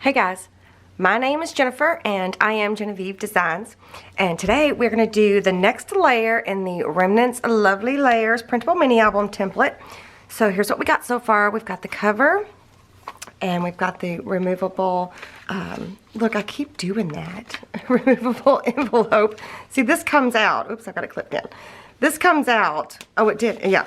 Hey guys, my name is Jennifer and I am Genevieve Designs, and today we're going to do the next layer in the Remnants Lovely Layers printable mini album template. So here's what we got so far. We've got the cover and we've got the removable, look, I keep doing that, removable envelope. See, this comes out, oops, I got it clipped in. This comes out, oh it did, yeah,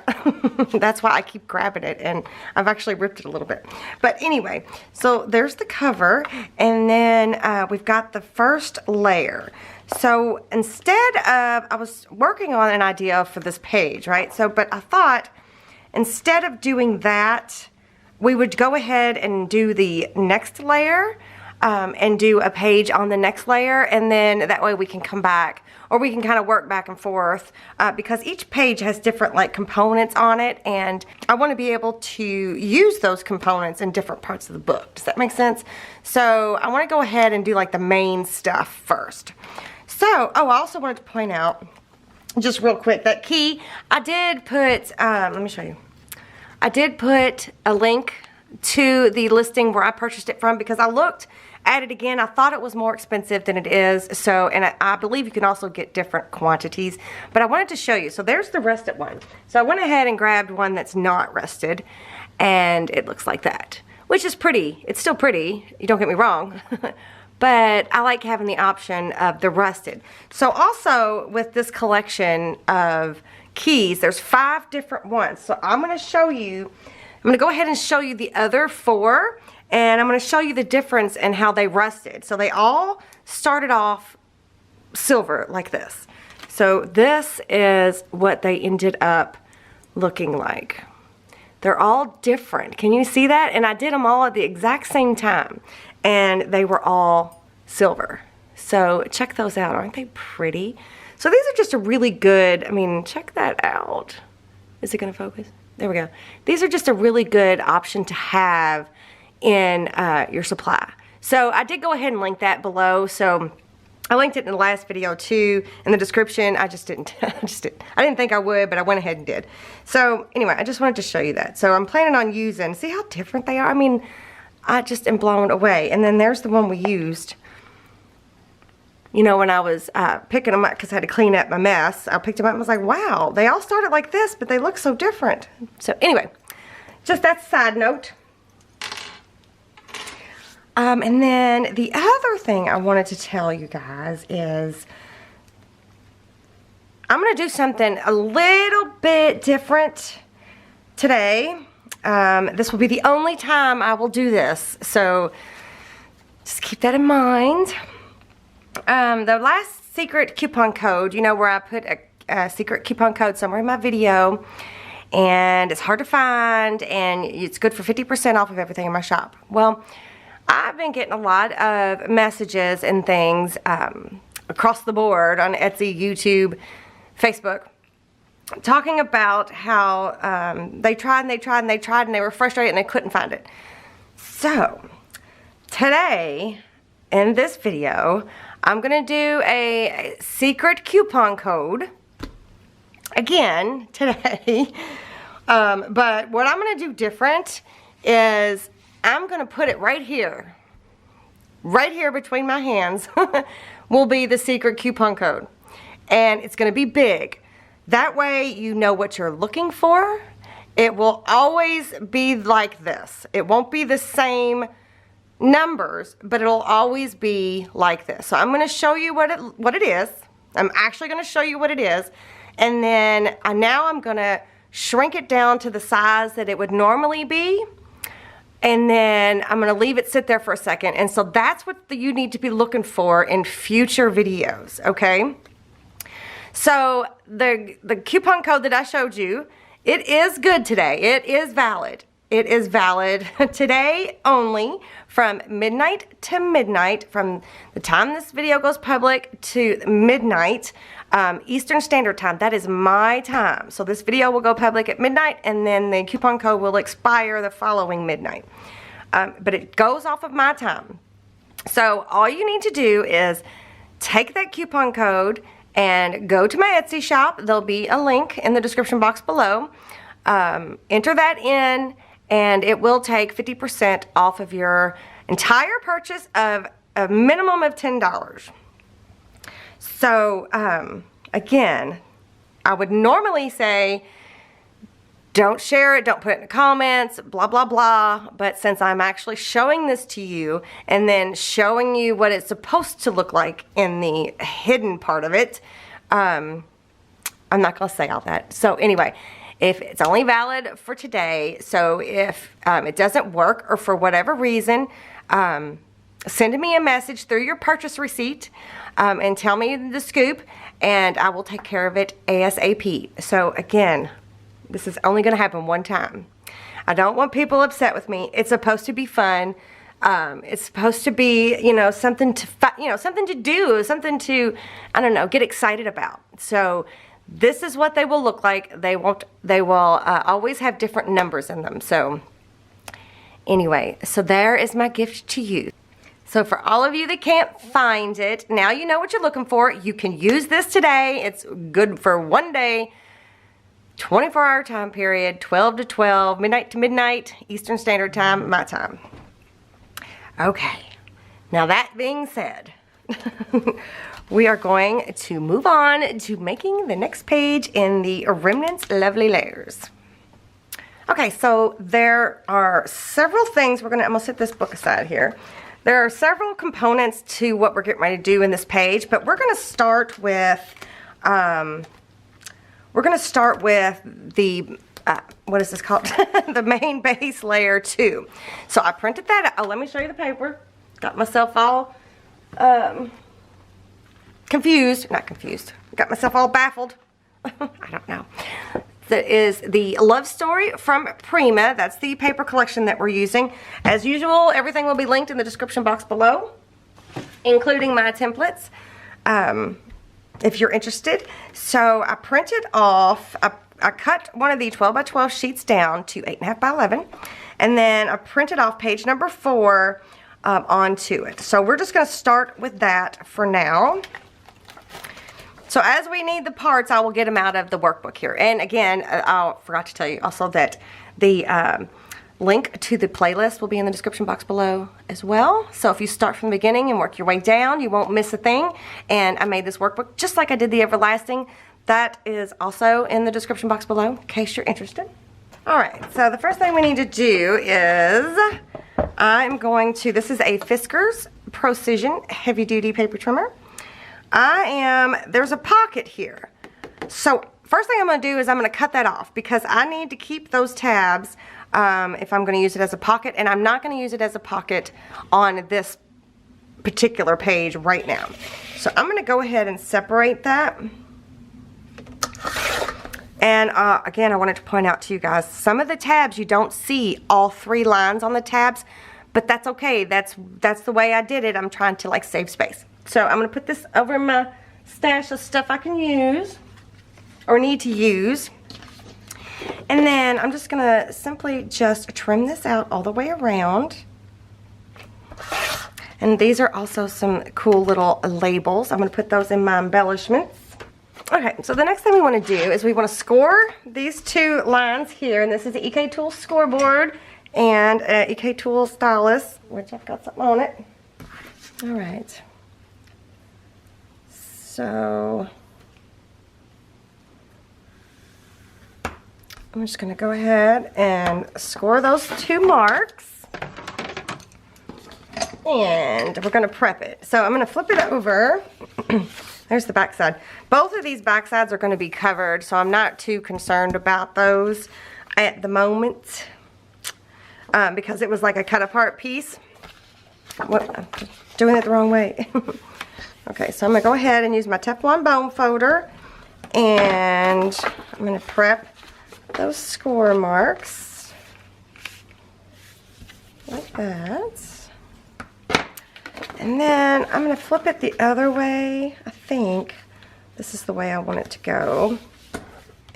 that's why I keep grabbing it, and I've actually ripped it a little bit. But anyway, so there's the cover, and then we've got the first layer. So instead of, I was working on an idea for this page, right? So, but I thought instead of doing that, we would go ahead and do the next layer and do a page on the next layer, and then that way we can come back, or we can kind of work back and forth because each page has different like components on it, and I want to be able to use those components in different parts of the book. Does that make sense? So I want to go ahead and do like the main stuff first. So, oh, I also wanted to point out just real quick that key, I did put, let me show you. I did put a link to the listing where I purchased it from because I looked at it again. I thought it was more expensive than it is. So, and I believe you can also get different quantities, but I wanted to show you. So there's the rested one. So I went ahead and grabbed one that's not rested, and it looks like that, which is pretty. It's still pretty, you don't get me wrong, but I like having the option of the rusted. So also with this collection of keys, there's 5 different ones. So I'm going to show you, I'm going to go ahead and show you the other 4, and I'm going to show you the difference in how they rusted. So they all started off silver like this. So this is what they ended up looking like. They're all different. Can you see that? And I did them all at the exact same time, and they were all silver. So check those out. Aren't they pretty? So these are just a really good, I mean, check that out. Is it going to focus? There we go. These are just a really good option to have in your supply. So I did go ahead and link that below. So I linked it in the last video too, in the description. I just didn't, I didn't think I would, but I went ahead and did. So anyway, I just wanted to show you that. So I'm planning on using, see how different they are? I mean, I just am blown away. And then there's the one we used, you know, when I was picking them up because I had to clean up my mess. I picked them up and was like, wow, they all started like this, but they look so different. So anyway, just that side note. And then the other thing I wanted to tell you guys is I'm going to do something a little bit different today. This will be the only time I will do this, so just keep that in mind. The last secret coupon code, you know, where I put a secret coupon code somewhere in my video, and it's hard to find, and it's good for 50% off of everything in my shop. Well, I've been getting a lot of messages and things across the board on Etsy, YouTube, Facebook, talking about how they tried and they tried and they tried and they were frustrated and they couldn't find it. So today in this video, I'm going to do a secret coupon code again today. But what I'm going to do different is I'm going to put it right here between my hands will be the secret coupon code. And it's going to be big. That way you know what you're looking for. It will always be like this. It won't be the same numbers, but it'll always be like this. So I'm going to show you what it is. I'm actually going to show you what it is. And then now I'm going to shrink it down to the size that it would normally be. And then I'm going to leave it sit there for a second. And so that's what you need to be looking for in future videos, okay? So the coupon code that I showed you, it is good today. It is valid. It is valid today only from midnight to midnight, from the time this video goes public to midnight Eastern Standard Time. That is my time. So this video will go public at midnight, and then the coupon code will expire the following midnight. But it goes off of my time. So all you need to do is take that coupon code and go to my Etsy shop. There'll be a link in the description box below. Enter that in, and it will take 50% off of your entire purchase of a minimum of $10. So, again, I would normally say, don't share it, don't put it in the comments, blah, blah, blah. But since I'm actually showing this to you and then showing you what it's supposed to look like in the hidden part of it, I'm not going to say all that. So anyway, if it's only valid for today, so if it doesn't work or for whatever reason, send me a message through your purchase receipt and tell me the scoop, and I will take care of it ASAP. So again, this is only going to happen one time. I don't want people upset with me. It's supposed to be fun. It's supposed to be, you know, something to something to do, something to, I don't know, get excited about. So this is what they will look like. They will always have different numbers in them. So anyway, so there is my gift to you. So for all of you that can't find it, now you know what you're looking for. You can use this today. It's good for one day, 24-hour time period, 12 to 12, midnight to midnight, Eastern Standard Time, my time. Okay, now that being said, we are going to move on to making the next page in the Remnants Lovely Layers. Okay, so there are several things. I'm gonna set this book aside here. There are several components to what we're getting ready to do in this page, but we're gonna start with the what is this called? The main base layer 2. So I printed that out. Oh, let me show you the paper. Got myself all confused. Not confused. Got myself all baffled. I don't know. That is the Love Story from Prima. That's the paper collection that we're using. As usual, everything will be linked in the description box below, including my templates, if you're interested. So I printed off, I cut one of the 12 by 12 sheets down to 8.5 by 11, and then I printed off page number 4 onto it. So we're just going to start with that for now. So as we need the parts, I will get them out of the workbook here. And again, I forgot to tell you also that the link to the playlist will be in the description box below as well. So if you start from the beginning and work your way down, you won't miss a thing. And I made this workbook just like I did the Everlasting. That is also in the description box below in case you're interested. All right, so the first thing we need to do is I'm going to, this is a Fiskars Precision Heavy Duty Paper Trimmer. There's a pocket here. So first thing I'm going to do is I'm going to cut that off because I need to keep those tabs if I'm going to use it as a pocket, and I'm not going to use it as a pocket on this particular page right now. So I'm going to go ahead and separate that. And again, I wanted to point out to you guys, some of the tabs you don't see all 3 lines on the tabs, but that's okay. That's the way I did it. I'm trying to like save space. So I'm going to put this over in my stash of stuff I can use or need to use. And then I'm just going to simply just trim this out all the way around. And these are also some cool little labels. I'm going to put those in my embellishments. Okay, so the next thing we want to do is we want to score these 2 lines here. And this is the EK Tools scoreboard and EK Tools stylus, which I've got something on it. All right. So I'm just going to go ahead and score those 2 marks. And we're going to prep it. So I'm going to flip it over. There's the back side. Both of these back sides are going to be covered, so I'm not too concerned about those at the moment because it was like a cut apart piece. What? I'm doing it the wrong way. Okay, so I'm going to go ahead and use my Teflon bone folder, and I'm going to prep those score marks like that. And then I'm going to flip it the other way. I think this is the way I want it to go.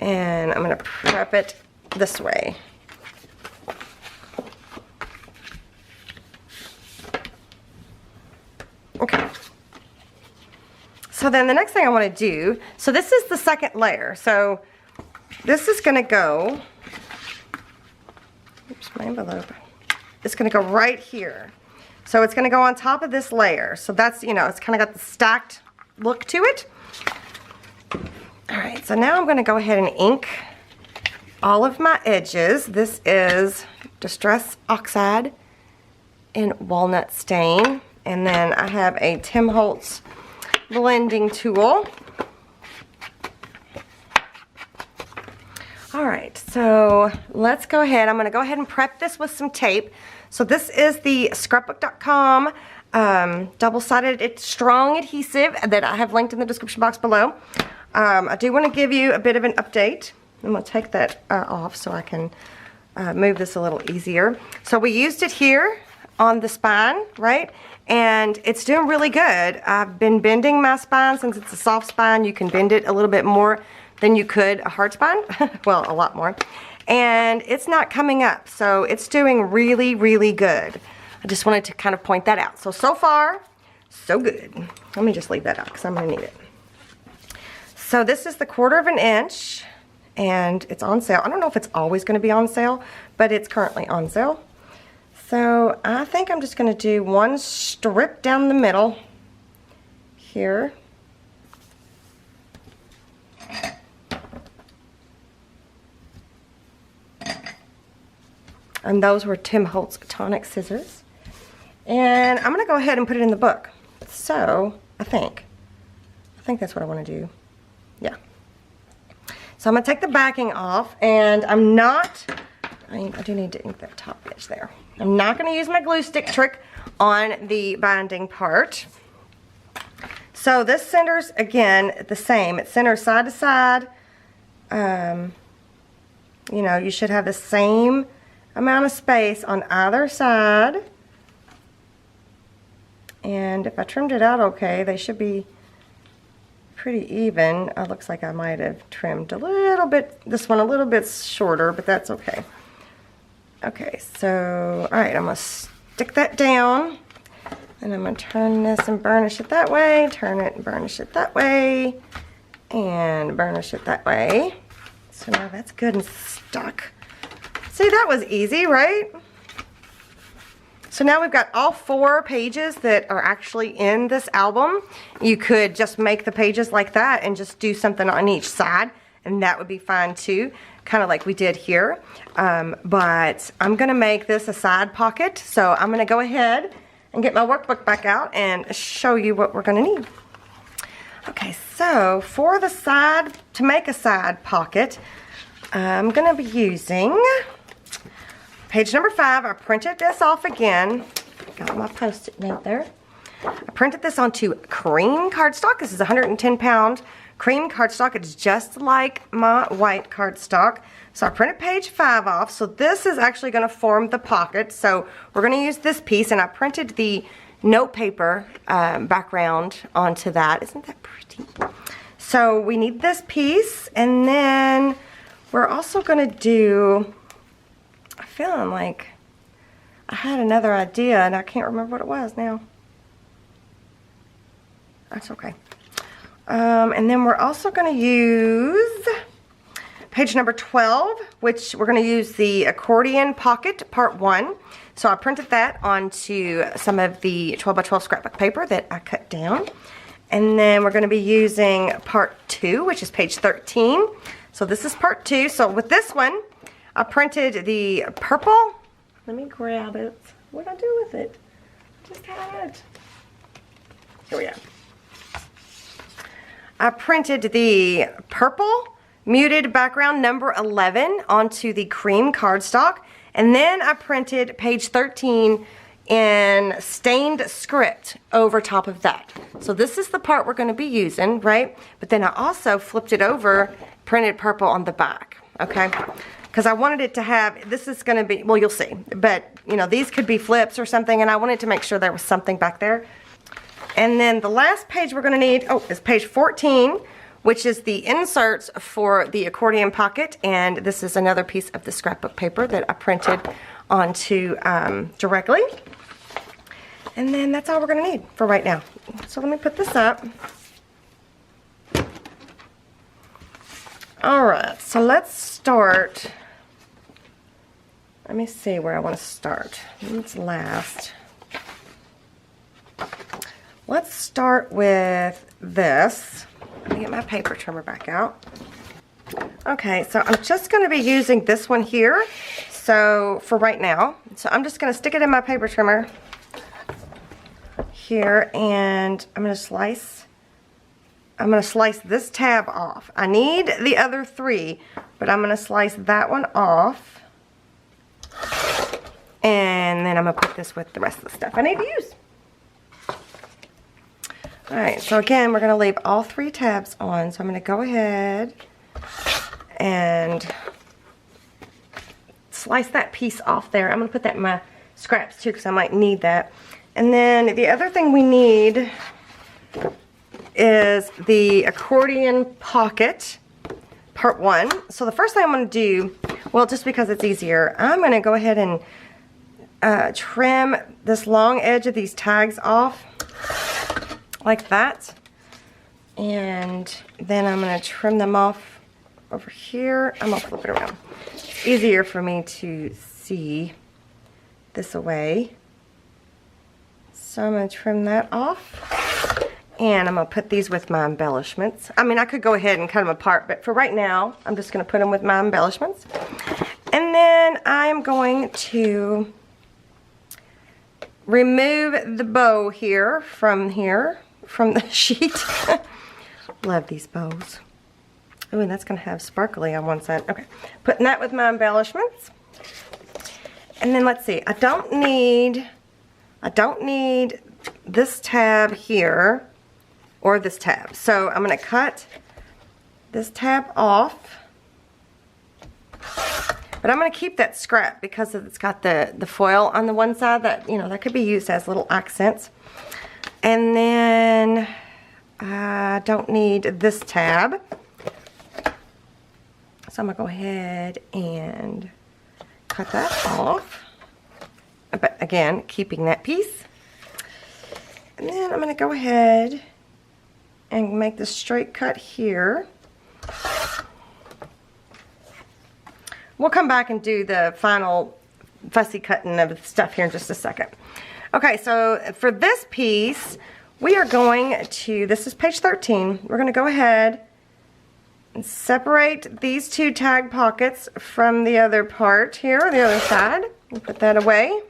And I'm going to prep it this way. Okay. So then the next thing I want to do, so this is the second layer. So this is going to go, oops, my envelope. It's going to go right here. So it's going to go on top of this layer. So that's, you know, it's kind of got the stacked look to it. All right, so now I'm going to go ahead and ink all of my edges. This is Distress Oxide in Walnut Stain. And then I have a Tim Holtz blending tool. All right, so let's go ahead. I'm going to go ahead and prep this with some tape. So this is the scrapbook.com double-sided strong adhesive that I have linked in the description box below. I do want to give you a bit of an update. I'm going to take that off so I can move this a little easier. So we used it here on the spine, right? And it's doing really good. I've been bending my spine. Since it's a soft spine, you can bend it a little bit more than you could a hard spine. Well, a lot more. And it's not coming up. So it's doing really, really good. I just wanted to kind of point that out. So far, so good. Let me just leave that out because I'm going to need it. So this is the 1/4 of an inch. And it's on sale. I don't know if it's always going to be on sale, but it's currently on sale. So I think I'm just going to do one strip down the middle here. And those were Tim Holtz tonic scissors. And I'm going to go ahead and put it in the book. So I think that's what I want to do. Yeah. So I'm going to take the backing off, and I'm not, I do need to ink that top edge there. I'm not going to use my glue stick trick on the binding part. So this centers, again, the same. It centers side to side. You know, you should have the same amount of space on either side. And if I trimmed it out okay, they should be pretty even. It looks like I might have trimmed a little bit, this one a little bit shorter, but that's okay. Okay, so, all right, I'm going to stick that down, and I'm going to turn this and burnish it that way, turn it and burnish it that way, and burnish it that way. So now that's good and stuck. See, that was easy, right? So now we've got all 4 pages that are actually in this album. You could just make the pages like that and just do something on each side, and that would be fine too, kind of like we did here. But I'm going to make this a side pocket, so I'm going to go ahead and get my workbook back out and show you what we're going to need. Okay, so for the side, to make a side pocket, I'm going to be using page number 5. I printed this off again. Got my Post-it note there. I printed this onto cream cardstock. This is 110 pound cream cardstock. It's just like my white cardstock. So I printed page 5 off. So this is actually going to form the pocket. So we're going to use this piece, and I printed the note paper background onto that. Isn't that pretty? So we need this piece, and then we're also going to do, I'm feeling like I had another idea and I can't remember what it was now. That's okay. And then we're also going to use page number 12, which we're going to use the Accordion Pocket Part 1. So I printed that onto some of the 12 by 12 scrapbook paper that I cut down. And then we're going to be using Part 2, which is page 13. So this is Part 2. So with this one, I printed the purple. Let me grab it. What did I do with it? Just had it. Here we are. I printed the purple muted background number 11 onto the cream cardstock. And then I printed page 13 in stained script over top of that. So this is the part we're going to be using, right? But then I also flipped it over, printed purple on the back, okay? Because I wanted it to have, this is going to be, well, you'll see. But, you know, these could be flips or something, and I wanted to make sure there was something back there. And then the last page we're going to need, is page 14, which is the inserts for the Accordion Pocket. And this is another piece of the scrapbook paper that I printed onto directly. And then that's all we're going to need for right now. So let me put this up. Alright, so let's start. Let me see where I want to start. It's last. let's start with this. Let me get my paper trimmer back out. Okay, so I'm just going to be using this one here, so for right now. So I'm just going to stick it in my paper trimmer here, and I'm going to slice this tab off. I need the other 3, but I'm going to slice that one off. And then I'm going to put this with the rest of the stuff I need to use. Alright, so again, we're going to leave all 3 tabs on. So I'm going to go ahead and slice that piece off there. I'm going to put that in my scraps too, because I might need that. And then the other thing we need is the Accordion Pocket Part 1. So the first thing I'm going to do, well, just because it's easier, I'm going to go ahead and trim this long edge of these tags off like that. And then I'm going to trim them off over here. I'm going to flip it around. It's easier for me to see this away. So I'm going to trim that off. And I'm going to put these with my embellishments. I mean, I could go ahead and cut them apart, but for right now, I'm just going to put them with my embellishments. And then I'm going to remove the bow here from the sheet. Love these bows. Oh, and that's going to have sparkly on one side. Okay, putting that with my embellishments. And then let's see, I don't need this tab here or this tab. So I'm going to cut this tab off. But I'm going to keep that scrap because it's got the foil on the one side that, you know, that could be used as little accents. And then I don't need this tab. So I'm going to go ahead and cut that off. But again, keeping that piece. And then I'm going to go ahead and make the straight cut here. We'll come back and do the final fussy cutting of the stuff here in just a second. Okay, so for this piece, we are going to, this is page 13, we're going to go ahead and separate these 2 tag pockets from the other part here, the other side. We'll put that away.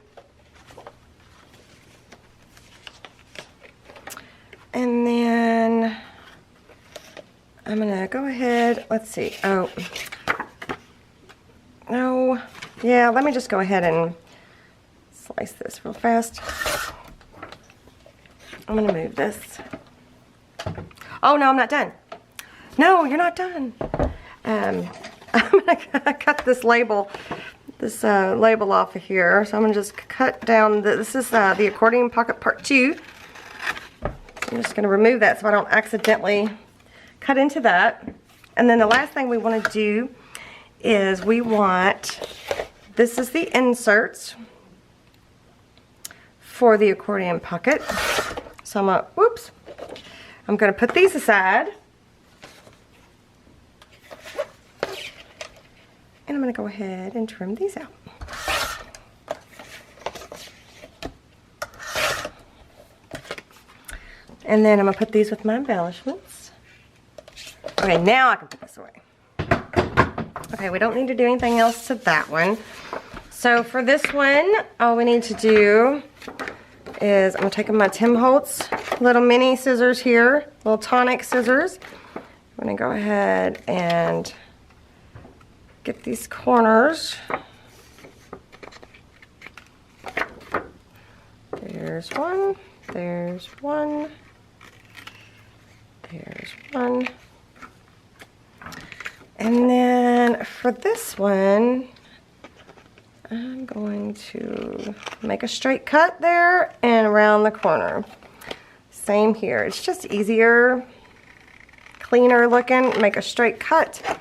And then I'm going to go ahead, let's see, yeah, let me just go ahead and slice this real fast. I'm going to move this. Oh, no, I'm not done. No, you're not done. I'm going to cut this label off of here. So I'm going to just cut down, this is the Accordion Pocket Part 2. I'm just going to remove that so I don't accidentally cut into that. And then the last thing we want to do is this is the inserts for the Accordion Pocket. So I'm going to put these aside. And I'm going to go ahead and trim these out. And then I'm going to put these with my embellishments. Okay, now I can put this away. Okay, we don't need to do anything else to that one. So for this one, all we need to do is I'm going to take my Tim Holtz little mini scissors here, little tonic scissors. I'm going to go ahead and get these corners. There's one, there's one, there's one. And then for this one, I'm going to make a straight cut there and around the corner. Same here. It's just easier, cleaner looking. Make a straight cut.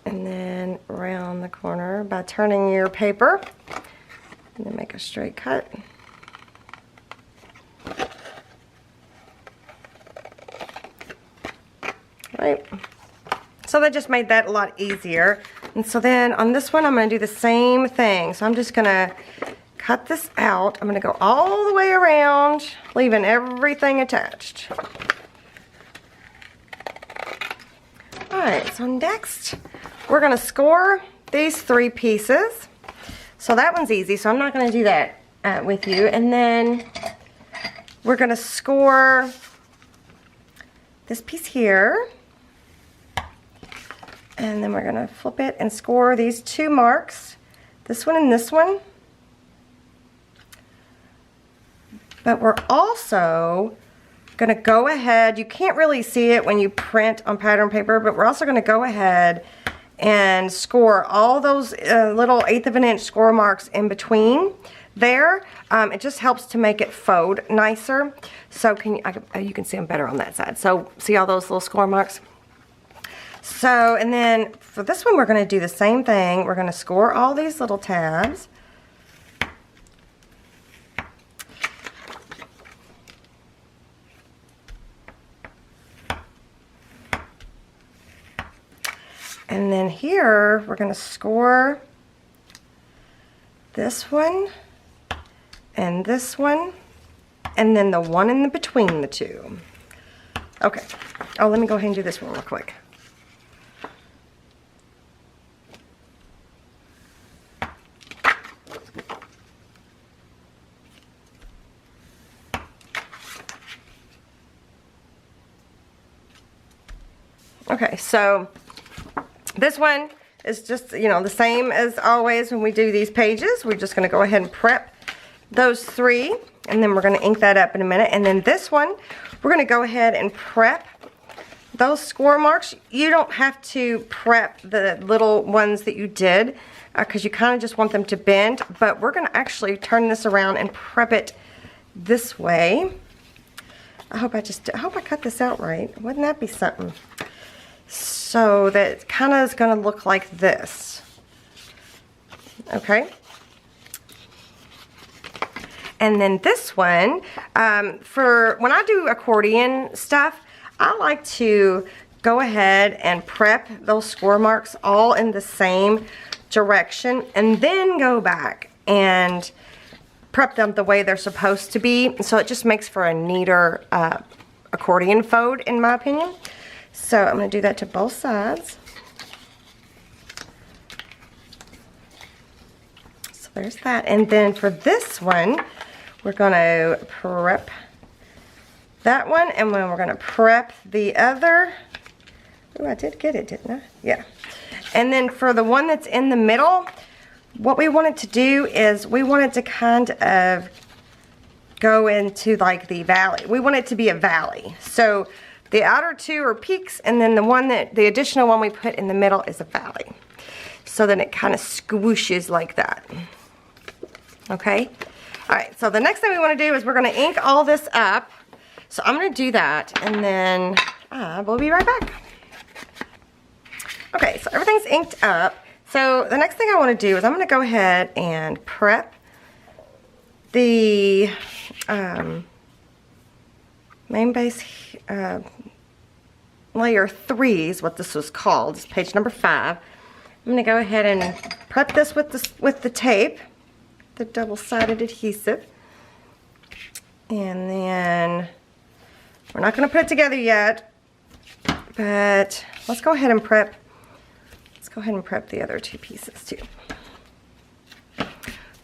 And then around the corner by turning your paper. And then make a straight cut. Right. So that just made that a lot easier. And so then on this one, I'm going to do the same thing. So I'm just going to cut this out. I'm going to go all the way around, leaving everything attached. Alright, so next we're going to score these 3 pieces. So that one's easy, so I'm not going to do that with you. And then we're going to score this piece here. And then we're going to flip it and score these 2 marks. This one and this one. But we're also going to go ahead, you can't really see it when you print on pattern paper, but we're also going to go ahead and score all those little 1/8 of an inch score marks in between there. It just helps to make it fold nicer. So you can see them better on that side. So see all those little score marks? So, and then for this one we're going to do the same thing. We're going to score all these little tabs. And then here, we're going to score this one, and this one, and then the one in between the 2. Okay. Oh, let me go ahead and do this one real quick. Okay, so this one is just, you know, the same as always when we do these pages. We're just going to go ahead and prep those 3, and then we're going to ink that up in a minute. And then this one, we're going to go ahead and prep those score marks. You don't have to prep the little ones that you did because you kind of just want them to bend, but we're going to actually turn this around and prep it this way. I hope I cut this out right. Wouldn't that be something? So that kind of is going to look like this. Okay. And then this one, for when I do accordion stuff, I like to go ahead and prep those score marks all in the same direction and then go back and prep them the way they're supposed to be. So it just makes for a neater accordion fold, in my opinion. So I'm going to do that to both sides. So there's that. And then for this one, we're going to prep that one, and then we're going to prep the other. Oh, I did get it, didn't I? Yeah. And then for the one that's in the middle, what we wanted to do is we wanted to kind of go into like the valley. We want it to be a valley. So the outer 2 are peaks, and then the additional one we put in the middle is a valley. So then it kind of swooshes like that. Okay? Alright, so the next thing we want to do is we're going to ink all this up. So I'm going to do that, and then we'll be right back. Okay, so everything's inked up. So the next thing I want to do is I'm going to go ahead and prep the main base layer 3 is what this was called. It's page number 5. I'm going to go ahead and prep this with the tape, the double-sided adhesive, and then we're not going to put it together yet, but let's go ahead and prep. Let's go ahead and prep the other 2 pieces too.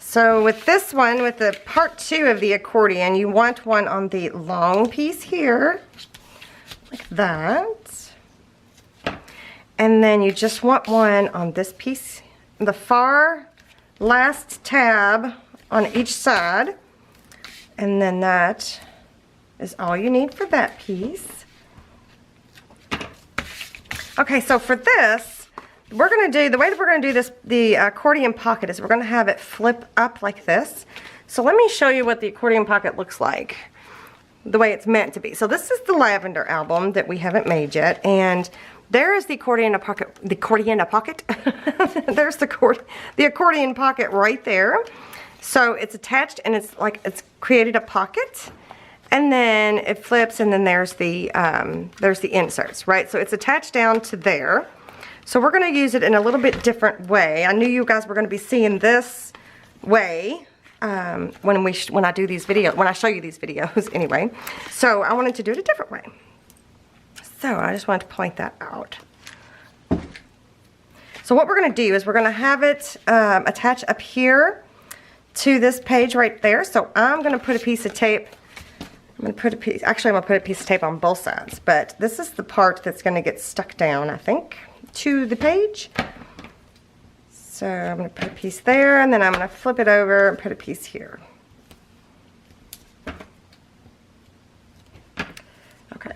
So with this one, with the part 2 of the accordion, you want one on the long piece here, like that. And then you just want one on this piece, the far last tab on each side. And then that is all you need for that piece. Okay, so for this, we're going to do, the way that we're going to do this, the accordion pocket, is we're going to have it flip up like this. So let me show you what the accordion pocket looks like, the way it's meant to be. So this is the lavender album that we haven't made yet, and there is the accordion pocket. The accordion pocket. There's the accordion pocket right there. So it's attached, and it's like it's created a pocket, and then it flips, and then there's the inserts, right? So it's attached down to there. So we're going to use it in a little bit different way. I knew you guys were going to be seeing this way when I do these videos, when I show you these videos anyway. So I wanted to do it a different way. So I just wanted to point that out. So what we're going to do is we're going to have it attach up here to this page right there. So I'm going to put a piece of tape. I'm going to put a piece, actually I'm going to put a piece of tape on both sides, but this is the part that's going to get stuck down, I think, to the page. So I'm going to put a piece there, and then I'm going to flip it over and put a piece here. Okay.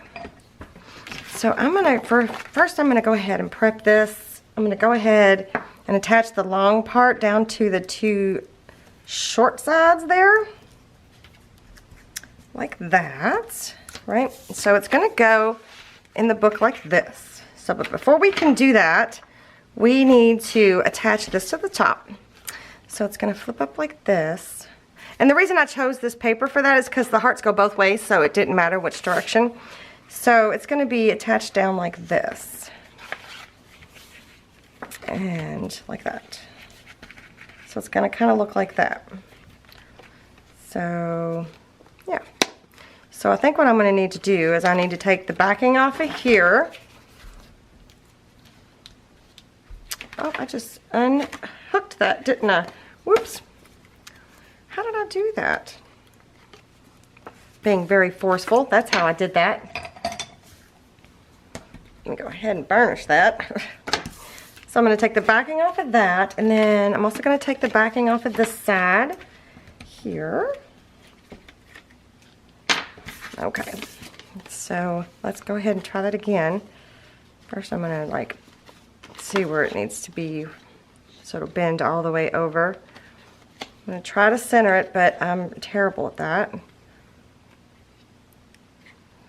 So I'm going to, first I'm going to go ahead and prep this. I'm going to go ahead and attach the long part down to the two short sides there. Like that, right? So it's going to go in the book like this. So but before we can do that, we need to attach this to the top. So it's going to flip up like this. And the reason I chose this paper for that is because the hearts go both ways, so it didn't matter which direction. So it's going to be attached down like this. And like that. So it's going to kind of look like that. So, yeah. So I think what I'm going to need to do is I need to take the backing off of here. Oh, I just unhooked that, didn't I? Whoops. How did I do that? Being very forceful. That's how I did that. Let me go ahead and burnish that. So I'm going to take the backing off of that, and then I'm also going to take the backing off of this side here. Okay, so let's go ahead and try that again. First I'm going to like see where it needs to be so it'll bend all the way over. I'm going to try to center it, but I'm terrible at that.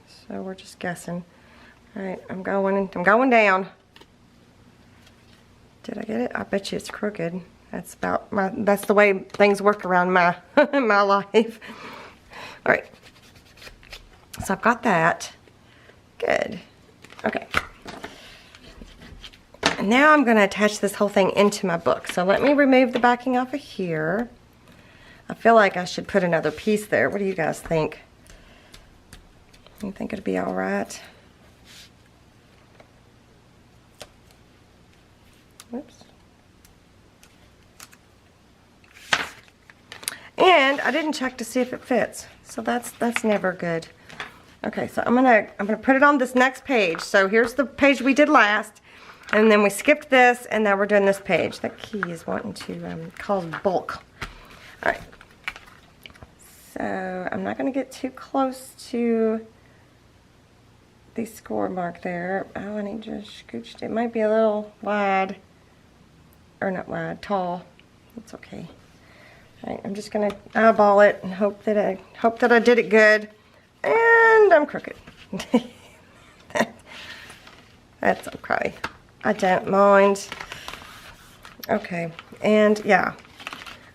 So we're just guessing. All right, I'm going down. Did I get it? I bet you it's crooked. That's that's the way things work around my my life. All right. So I've got that. Good. Okay. And now I'm going to attach this whole thing into my book. So let me remove the backing off of here. I feel like I should put another piece there. What do you guys think? You think it'd be all right? Oops. And I didn't check to see if it fits. So that's never good. Okay, so I'm gonna put it on this next page. So here's the page we did last, and then we skipped this, and now we're doing this page. That key is wanting to cause bulk. All right. So I'm not gonna get too close to the score mark there. Oh, I need to scooch it. It might be a little wide, or not wide, tall. That's okay. All right, I'm just gonna eyeball it and hope that I did it good. And I'm crooked. That's okay. I don't mind. Okay, and yeah.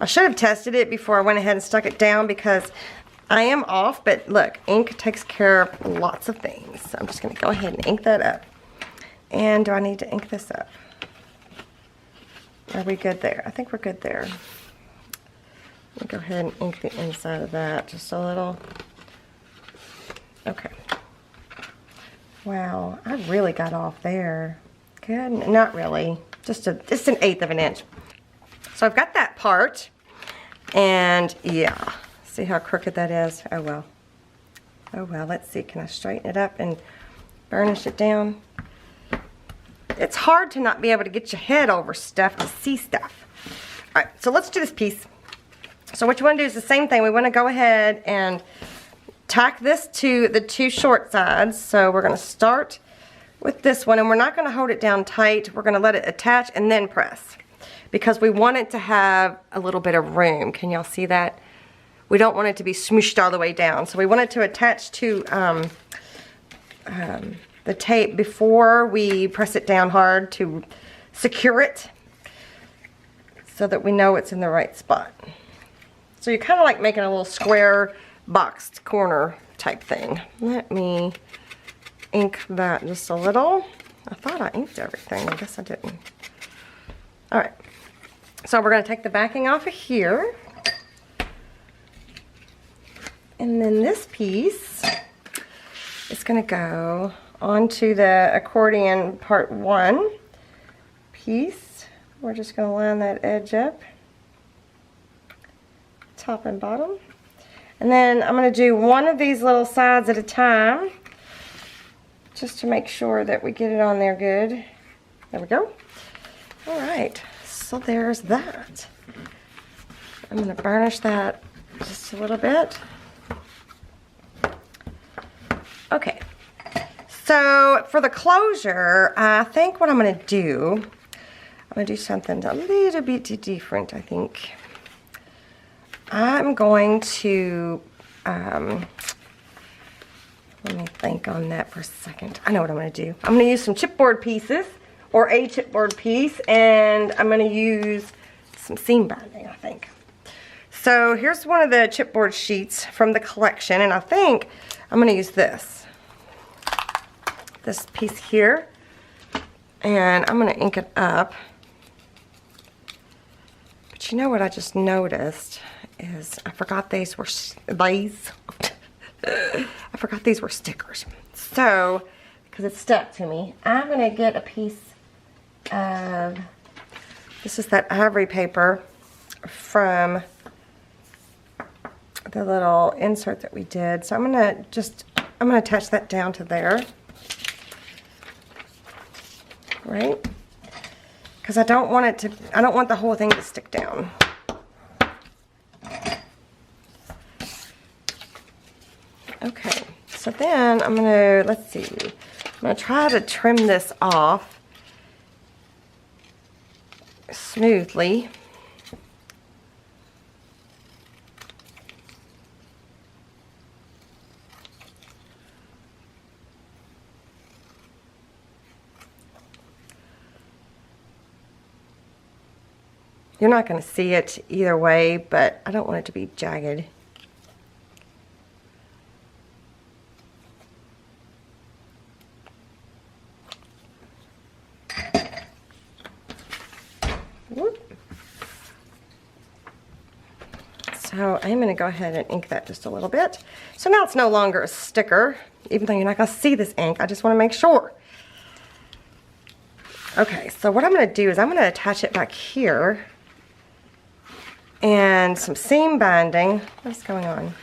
I should have tested it before I went ahead and stuck it down because I am off, but look, ink takes care of lots of things. So I'm just going to go ahead and ink that up. And do I need to ink this up? Are we good there? I think we're good there. Let me go ahead and ink the inside of that just a little. Okay. Wow, I really got off there. Good, not really. Just an 1/8 of an inch. So I've got that part, and yeah, see how crooked that is? Oh well. Oh well, let's see, can I straighten it up and burnish it down? It's hard to not be able to get your head over stuff to see stuff. All right, so let's do this piece. So what you want to do is the same thing. We want to go ahead and tack this to the two short sides. So we're going to start with this one, and we're not going to hold it down tight. We're going to let it attach and then press because we want it to have a little bit of room. Can y'all see that? We don't want it to be smooshed all the way down. So we want it to attach to the tape before we press it down hard to secure it so that we know it's in the right spot. So you're kind of like making a little square boxed corner type thing. Let me ink that just a little. I thought I inked everything. I guess I didn't. All right. So we're going to take the backing off of here. And then this piece is going to go onto the accordion part 1 piece. We're just going to line that edge up, top and bottom. And then I'm going to do one of these little sides at a time, just to make sure that we get it on there good. There we go. All right, so there's that. I'm going to burnish that just a little bit. Okay, so for the closure, I think what I'm going to do, I'm going to do something a little bit different, I think. I'm going to, let me think on that for a second. I know what I'm going to do. I'm going to use some chipboard pieces, or a chipboard piece, and I'm going to use some seam binding, I think. So here's one of the chipboard sheets from the collection, and I think I'm going to use this piece here, and I'm going to ink it up. But you know what I just noticed is I forgot these were I forgot these were stickers. So because it's stuck to me, I'm going to get a piece of, this is that ivory paper from the little insert that we did. So I'm going to attach that down to there. Right? Because I don't want the whole thing to stick down. Okay, so then I'm gonna, let's see, I'm gonna try to trim this off smoothly. You're not going to see it either way, but I don't want it to be jagged. Whoop. So I'm going to go ahead and ink that just a little bit. So now it's no longer a sticker, even though you're not going to see this ink. I just want to make sure. Okay, so what I'm going to do is I'm going to attach it back here. And some seam binding. What's going on?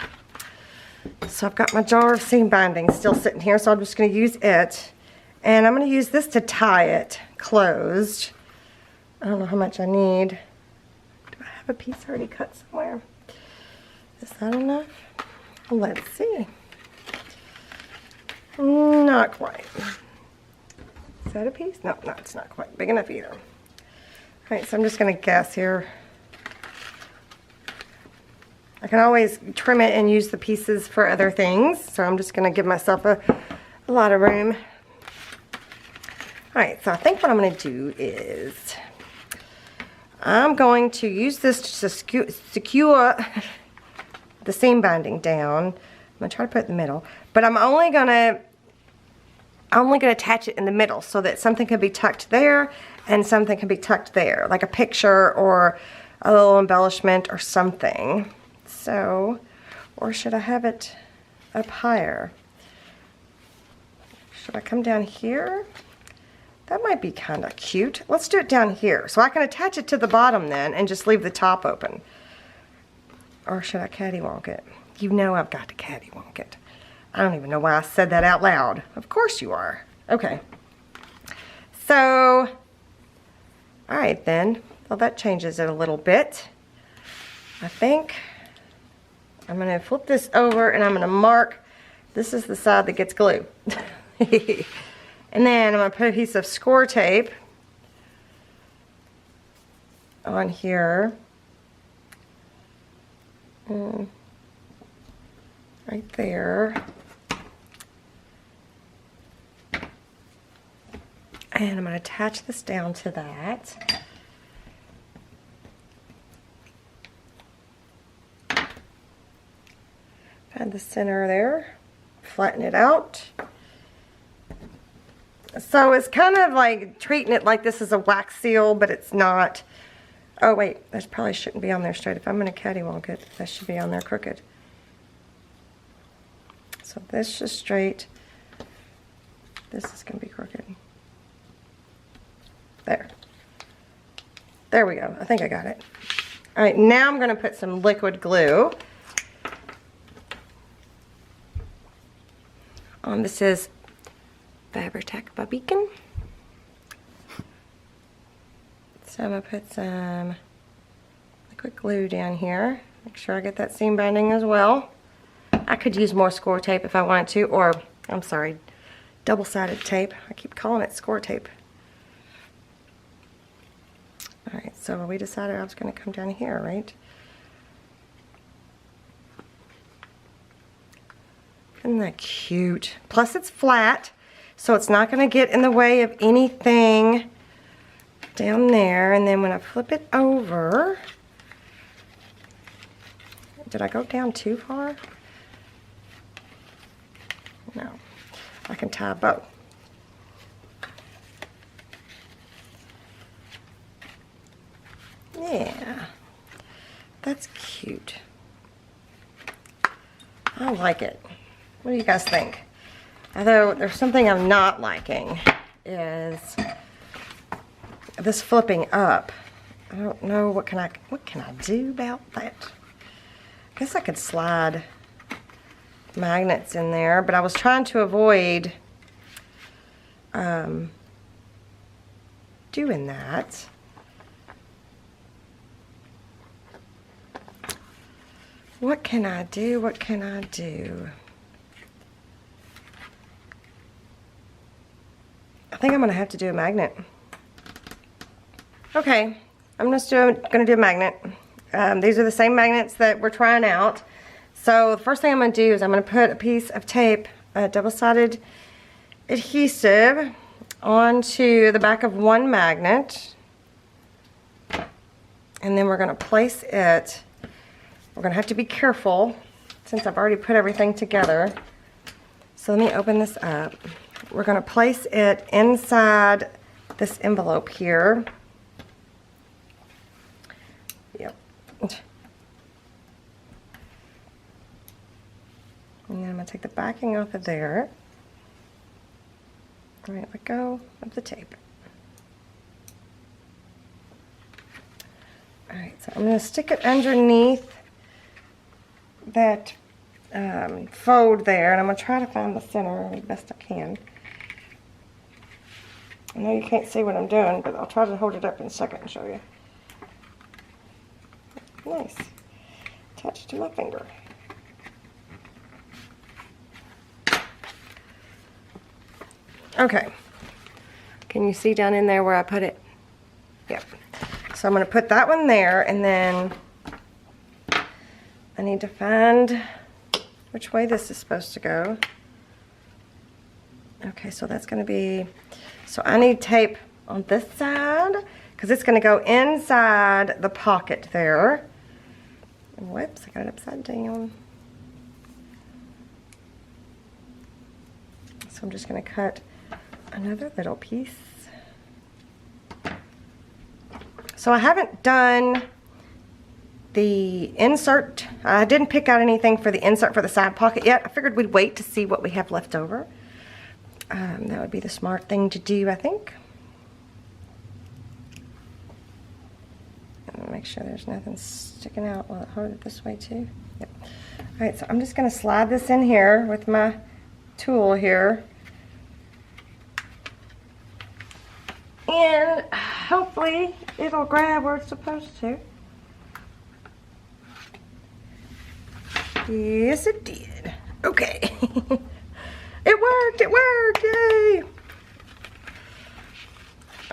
So I've got my jar of seam binding still sitting here, so I'm just going to use it. And I'm going to use this to tie it closed. I don't know how much I need. Do I have a piece already cut somewhere? Is that enough? Let's see. Not quite. Is that a piece? No, it's not quite big enough either. All right, so I'm just going to guess here. I can always trim it and use the pieces for other things, so I'm just going to give myself a lot of room. Alright, so I think what I'm going to do is I'm going to use this to secure the seam binding down. I'm going to try to put it in the middle, but I'm only going to attach it in the middle so that something can be tucked there and something can be tucked there, like a picture or a little embellishment or something. So, or should I have it up higher? Should I come down here? That might be kind of cute. Let's do it down here. So I can attach it to the bottom then and just leave the top open. Or should I cattywonk it? You know I've got to cattywonk it. I don't even know why I said that out loud. Of course you are. Okay. So, alright then. Well, that changes it a little bit. I think I'm going to flip this over and I'm going to mark, this is the side that gets glue. And then I'm going to put a piece of score tape on here. Right there. And I'm going to attach this down to that. Find the center there, flatten it out. So it's kind of like treating it like this is a wax seal, but it's not. Oh wait, that probably shouldn't be on there straight. If I'm going to cattywonk it, that should be on there crooked. So this is straight. This is going to be crooked. There. There we go. I think I got it. All right, now I'm going to put some liquid glue on. This is Fabri-Tac by Beacon. So I'm going to put some liquid glue down here. Make sure I get that seam binding as well. I could use more score tape if I wanted to, or, I'm sorry, double-sided tape. I keep calling it score tape. Alright, so we decided I was going to come down here, right? Isn't that cute? Plus it's flat, so it's not going to get in the way of anything down there. And then when I flip it over, did I go down too far? No. I can tie a bow. Yeah, that's cute. I like it. What do you guys think? Although there's something I'm not liking is this flipping up. I don't know what can I do about that. I guess I could slide magnets in there, but I was trying to avoid doing that. What can I do? What can I do? I think I'm going to have to do a magnet. Okay, I'm just going to do a magnet. These are the same magnets that we're trying out. So the first thing I'm going to do is I'm going to put a piece of tape, a double-sided adhesive, onto the back of one magnet. And then we're going to place it. We're going to have to be careful since I've already put everything together. So let me open this up. We're going to place it inside this envelope here. Yep. And then I'm going to take the backing off of there. All right, let go of the tape. All right, so I'm going to stick it underneath that fold there, and I'm going to try to find the center as best I can. I know you can't see what I'm doing, but I'll try to hold it up in a second and show you. Nice. Attached to my finger. Okay. Can you see down in there where I put it? Yep. So I'm going to put that one there, and then I need to find which way this is supposed to go. Okay, so that's going to be, so I need tape on this side because it's going to go inside the pocket there. Whoops, I got it upside down. So I'm just going to cut another little piece. So I haven't done the insert. I didn't pick out anything for the insert for the side pocket yet. I figured we'd wait to see what we have left over. That would be the smart thing to do, I think. And make sure there's nothing sticking out. Will it hold it this way too? Yep. Alright, so I'm just going to slide this in here with my tool here. And hopefully it'll grab where it's supposed to. Yes, it did. Okay. It worked, it worked, yay!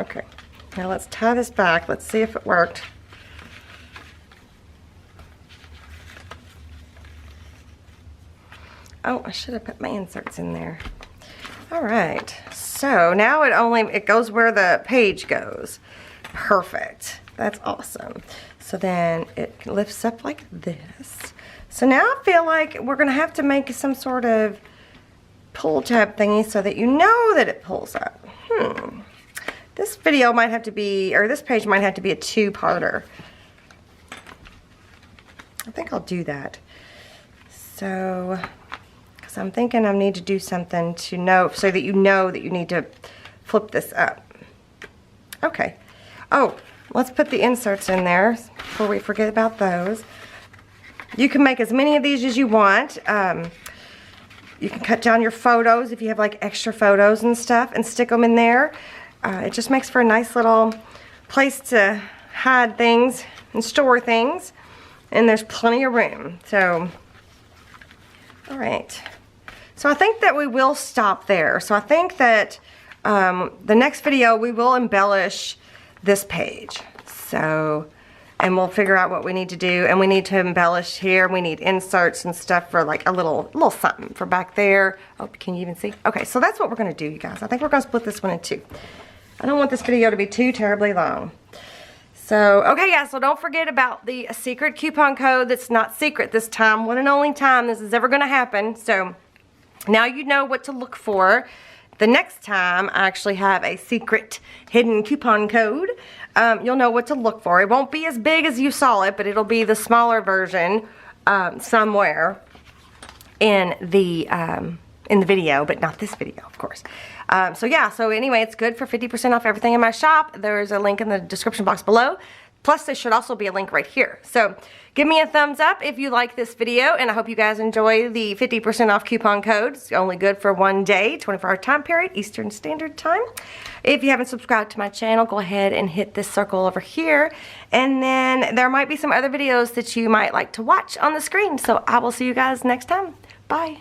Okay, now let's tie this back. Let's see if it worked. Oh, I should have put my inserts in there. All right, so now it goes where the page goes. Perfect, that's awesome. So then it lifts up like this. So now I feel like we're gonna have to make some sort of pull tab thingy so that you know that it pulls up. This video might have to be, or this page might have to be a two-parter. I think I'll do that. So, So I'm thinking I need to do something to know, so that you know that you need to flip this up. Okay. Oh, let's put the inserts in there before we forget about those. You can make as many of these as you want. You can cut down your photos if you have like extra photos and stuff and stick them in there. It just makes for a nice little place to hide things and store things. And there's plenty of room. So, all right. So I think that we will stop there. So I think that the next video we will embellish this page. So, and we'll figure out what we need to do. And we need to embellish here. We need inserts and stuff for like a little something for back there. Oh, can you even see? Okay, so that's what we're gonna do, you guys. I think we're gonna split this one in two. I don't want this video to be too terribly long. So, okay guys, so don't forget about the secret coupon code that's not secret this time. One and only time this is ever gonna happen. So, now you know what to look for. The next time I actually have a secret hidden coupon code, you'll know what to look for. It won't be as big as you saw it, but it'll be the smaller version somewhere in the video, but not this video, of course. So yeah, so anyway, it's good for 50% off everything in my shop. There's a link in the description box below. Plus, there should also be a link right here. So, give me a thumbs up if you like this video, and I hope you guys enjoy the 50% off coupon code. It's only good for one day, 24-hour time period, Eastern Standard Time. If you haven't subscribed to my channel, go ahead and hit this circle over here. And then there might be some other videos that you might like to watch on the screen. So, I will see you guys next time. Bye.